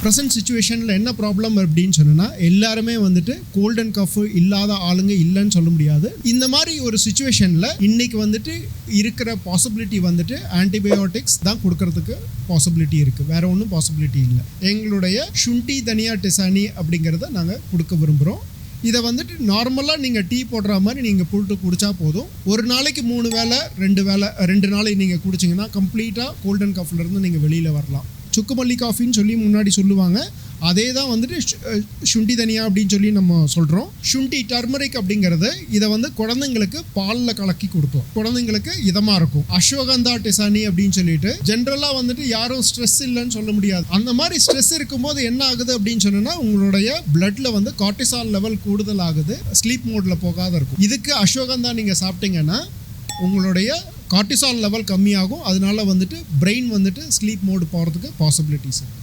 Present சிச்சுவேஷனில் என்ன problem அப்படின்னு சொன்னால் எல்லாருமே வந்துட்டு கோல்ட் அண்ட் கஃப் இல்லாத ஆளுங்க இல்லைன்னு சொல்ல முடியாது. இந்த மாதிரி ஒரு சுச்சுவேஷனில் இன்னைக்கு வந்துட்டு இருக்கிற பாசிபிலிட்டி வந்துட்டு ஆன்டிபயோட்டிக்ஸ் தான் கொடுக்கறதுக்கு பாசிபிலிட்டி இருக்குது. வேற ஒன்றும் பாசிபிலிட்டி இல்லை. எங்களுடைய சுண்டி தனியா டிசானி அப்படிங்கிறத நாங்கள் கொடுக்க விரும்புகிறோம். இதை வந்துட்டு நார்மலாக நீங்கள் டீ போடுற மாதிரி நீங்கள் போட்டு குடித்தா போதும். ஒரு நாளைக்கு 3 வேளை 2 நாளைக்கு நீங்கள் குடிச்சிங்கன்னா கம்ப்ளீட்டாக கோல்ட் அண்ட் கஃப்லேருந்து நீங்கள் வெளியில் வரலாம். சுக்குமல்லி காஃபின்னு சொல்லி முன்னாடி சொல்லுவாங்க, அதே தான் வந்துட்டு சுண்டி தனியா அப்படின்னு சொல்லி நம்ம சொல்கிறோம். சுண்டி டர்மரிக் அப்படிங்கிறது இதை வந்து குழந்தைங்களுக்கு பாலில் கலக்கி கொடுப்போம், குழந்தைங்களுக்கு இதமாக இருக்கும். அஸ்வகந்தா டிசானி அப்படின்னு சொல்லிட்டு ஜென்ரலாக வந்துட்டு யாரும் ஸ்ட்ரெஸ் இல்லைன்னு சொல்ல முடியாது. அந்த மாதிரி ஸ்ட்ரெஸ் இருக்கும்போது என்ன ஆகுது அப்படின்னு சொன்னா உங்களுடைய பிளட்ல வந்து கார்டிசால் லெவல் கூடுதல் ஆகுது, ஸ்லீப் மோடில் போகாத இருக்கும். இதுக்கு அஸ்வகந்தா நீங்கள் சாப்பிட்டீங்கன்னா உங்களுடைய கார்டிசால் லெவல் கம்மியாகும். அதனால வந்துட்டு பிரெயின் வந்துட்டு ஸ்லீப் மோடு போகிறதுக்கு பாசிபிலிட்டிஸ்.